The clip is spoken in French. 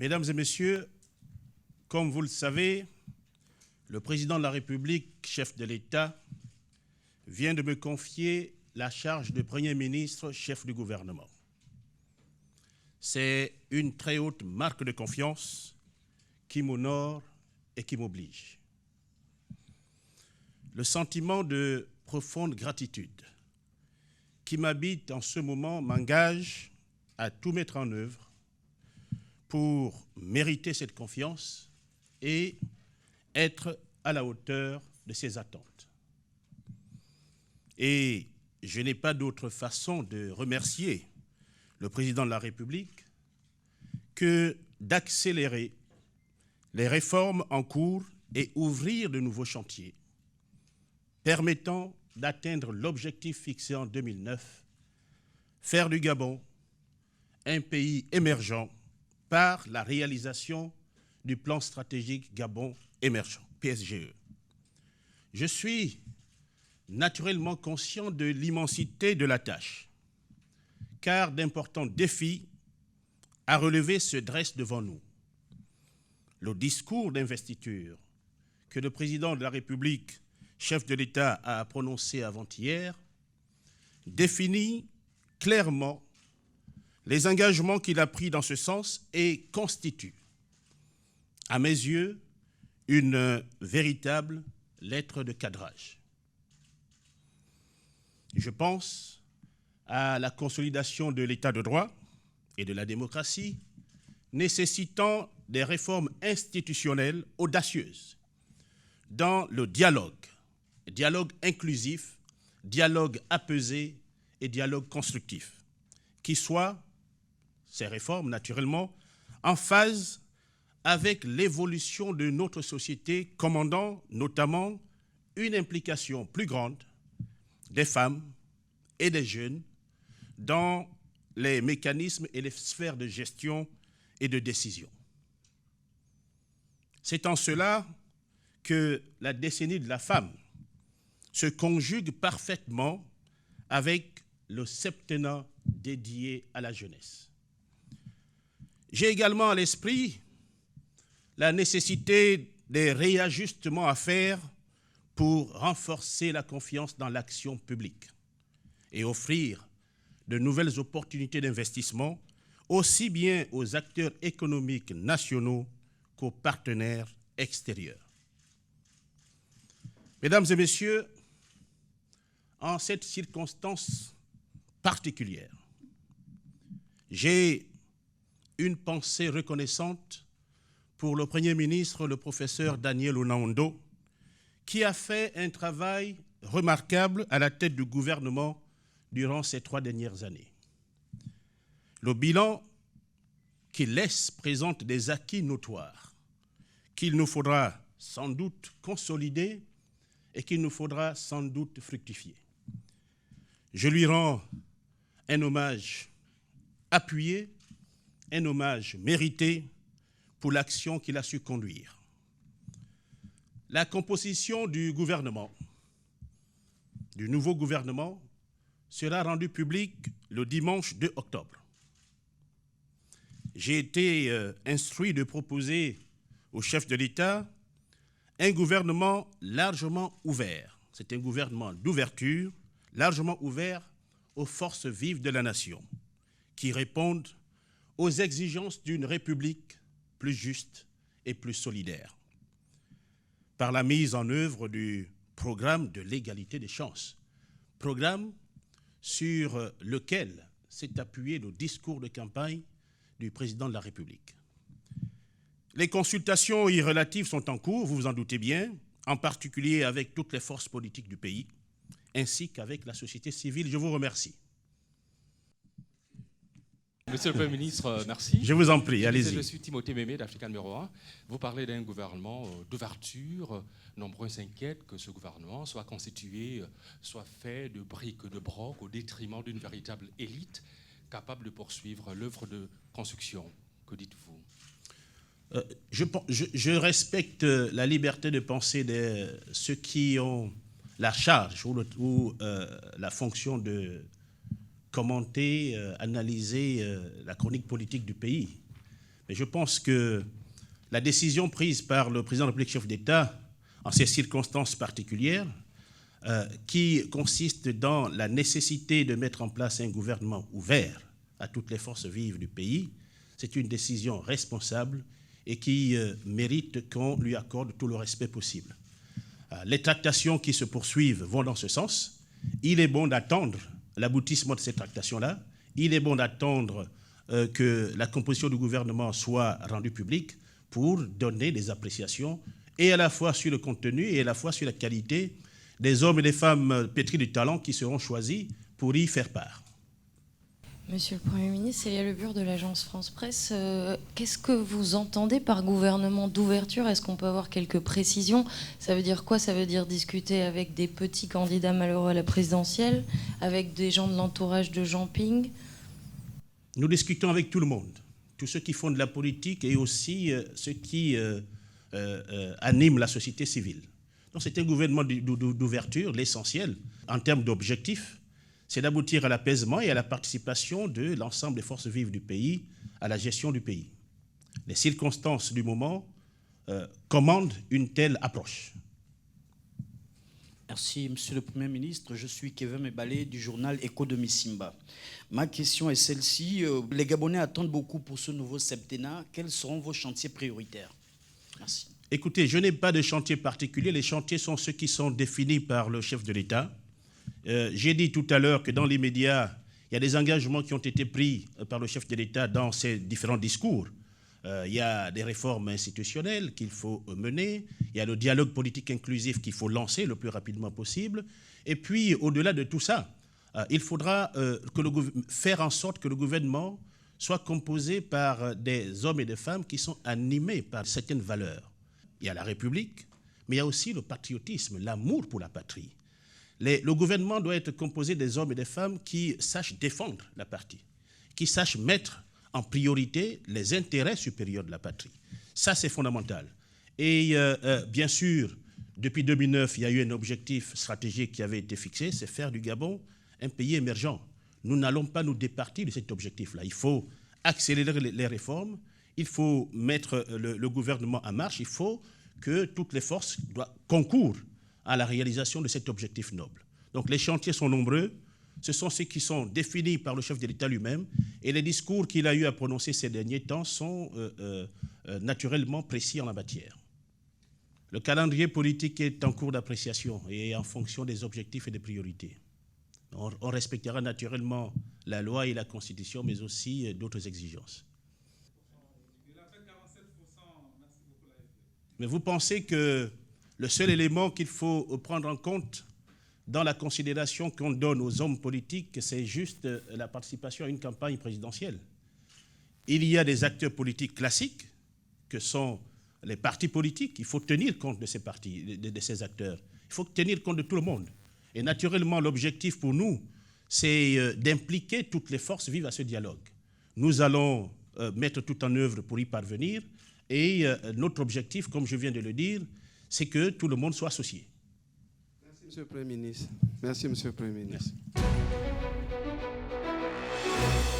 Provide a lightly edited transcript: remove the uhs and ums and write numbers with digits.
Mesdames et messieurs, comme vous le savez, le président de la République, chef de l'État, vient de me confier la charge de Premier ministre, chef du gouvernement. C'est une très haute marque de confiance qui m'honore et qui m'oblige. Le sentiment de profonde gratitude qui m'habite en ce moment m'engage à tout mettre en œuvre pour mériter cette confiance et être à la hauteur de ses attentes. Et je n'ai pas d'autre façon de remercier le président de la République que d'accélérer les réformes en cours et ouvrir de nouveaux chantiers permettant d'atteindre l'objectif fixé en 2009, faire du Gabon un pays émergent par la réalisation du plan stratégique Gabon émergent, PSGE. Je suis naturellement conscient de l'immensité de la tâche, car d'importants défis à relever se dressent devant nous. Le discours d'investiture que le président de la République, chef de l'État, a prononcé avant-hier définit clairement les engagements qu'il a pris dans ce sens et constitue, à mes yeux, une véritable lettre de cadrage. Je pense à la consolidation de l'état de droit et de la démocratie, nécessitant des réformes institutionnelles audacieuses dans le dialogue inclusif, dialogue apaisé et dialogue constructif, qui soient, ces réformes naturellement, en phase avec l'évolution de notre société, commandant notamment une implication plus grande des femmes et des jeunes dans les mécanismes et les sphères de gestion et de décision. C'est en cela que la décennie de la femme se conjugue parfaitement avec le septennat dédié à la jeunesse. J'ai également à l'esprit la nécessité des réajustements à faire pour renforcer la confiance dans l'action publique et offrir de nouvelles opportunités d'investissement aussi bien aux acteurs économiques nationaux qu'aux partenaires extérieurs. Mesdames et messieurs, en cette circonstance particulière, j'ai une pensée reconnaissante pour le Premier ministre, le professeur Daniel Onaondo, qui a fait un travail remarquable à la tête du gouvernement durant ces 3 dernières années. Le bilan qu'il laisse présente des acquis notoires qu'il nous faudra sans doute consolider et qu'il nous faudra sans doute fructifier. Je lui rends un hommage appuyé, un hommage mérité pour l'action qu'il a su conduire. La composition du gouvernement, du nouveau gouvernement, sera rendue publique le dimanche 2 octobre. J'ai été instruit de proposer au chef de l'État un gouvernement largement ouvert. C'est un gouvernement d'ouverture, largement ouvert aux forces vives de la nation, qui répondent aux exigences d'une République plus juste et plus solidaire, par la mise en œuvre du programme de l'égalité des chances, programme sur lequel s'est appuyé le discours de campagne du président de la République. Les consultations y relatives sont en cours, vous vous en doutez bien, en particulier avec toutes les forces politiques du pays, ainsi qu'avec la société civile. Je vous remercie. Monsieur le Premier ministre, merci. Je vous en prie, allez-y. Je suis Timothée Mémé d'Africa numéro 1. Vous parlez d'un gouvernement d'ouverture. Nombreux s'inquiètent que ce gouvernement soit constitué, soit fait de briques, de brocs, au détriment d'une véritable élite capable de poursuivre l'œuvre de construction. Que dites-vous ? Je respecte la liberté de penser de ceux qui ont la charge ou la fonction de commenter, analyser la chronique politique du pays. Mais je pense que la décision prise par le président de la République, chef d'État, en ces circonstances particulières, qui consiste dans la nécessité de mettre en place un gouvernement ouvert à toutes les forces vives du pays, c'est une décision responsable et qui mérite qu'on lui accorde tout le respect possible. Les tractations qui se poursuivent vont dans ce sens. Il est bon d'attendre l'aboutissement de ces tractations-là. Il est bon d'attendre que la composition du gouvernement soit rendue publique pour donner des appréciations et à la fois sur le contenu et à la fois sur la qualité des hommes et des femmes pétris de talent qui seront choisis pour y faire part. Monsieur le Premier ministre, Célia Lebure de l'agence France Presse, qu'est-ce que vous entendez par gouvernement d'ouverture? Est-ce qu'on peut avoir quelques précisions? Ça veut dire quoi? Ça veut dire discuter avec des petits candidats malheureux à la présidentielle, avec des gens de l'entourage de Jean Ping? Nous discutons avec tout le monde, tous ceux qui font de la politique et aussi ceux qui animent la société civile. Donc c'est un gouvernement d'ouverture. L'essentiel, en termes d'objectifs, c'est d'aboutir à l'apaisement et à la participation de l'ensemble des forces vives du pays à la gestion du pays. Les circonstances du moment commandent une telle approche. Merci, Monsieur le Premier ministre. Je suis Kevin Mebalé du journal Écho de Missimba. Ma question est celle-ci. Les Gabonais attendent beaucoup pour ce nouveau septennat. Quels seront vos chantiers prioritaires? Merci. Écoutez, je n'ai pas de chantier particulier. Les chantiers sont ceux qui sont définis par le chef de l'État. J'ai dit tout à l'heure que dans l'immédiat, il y a des engagements qui ont été pris par le chef de l'État dans ses différents discours. Il y a des réformes institutionnelles qu'il faut mener, il y a le dialogue politique inclusif qu'il faut lancer le plus rapidement possible. Et puis, au-delà de tout ça, il faudra faire en sorte que le gouvernement soit composé par des hommes et des femmes qui sont animés par certaines valeurs. Il y a la République, mais il y a aussi le patriotisme, l'amour pour la patrie. Le gouvernement doit être composé des hommes et des femmes qui sachent défendre la patrie, qui sachent mettre en priorité les intérêts supérieurs de la patrie. Ça, c'est fondamental. Et bien sûr, depuis 2009, il y a eu un objectif stratégique qui avait été fixé, c'est faire du Gabon un pays émergent. Nous n'allons pas nous départir de cet objectif-là. Il faut accélérer les réformes, il faut mettre le gouvernement en marche, il faut que toutes les forces concourent à la réalisation de cet objectif noble. Donc les chantiers sont nombreux, ce sont ceux qui sont définis par le chef de l'État lui-même, et les discours qu'il a eu à prononcer ces derniers temps sont naturellement précis en la matière. Le calendrier politique est en cours d'appréciation et en fonction des objectifs et des priorités. On respectera naturellement la loi et la Constitution, mais aussi d'autres exigences. Mais vous pensez que le seul élément qu'il faut prendre en compte dans la considération qu'on donne aux hommes politiques, c'est juste la participation à une campagne présidentielle. Il y a des acteurs politiques classiques, que sont les partis politiques. Il faut tenir compte de ces partis, de ces acteurs. Il faut tenir compte de tout le monde. Et naturellement, l'objectif pour nous, c'est d'impliquer toutes les forces vives à ce dialogue. Nous allons mettre tout en œuvre pour y parvenir. Et notre objectif, comme je viens de le dire, c'est que tout le monde soit associé. Merci, Monsieur le Premier ministre. Merci, Monsieur le Premier ministre. Merci.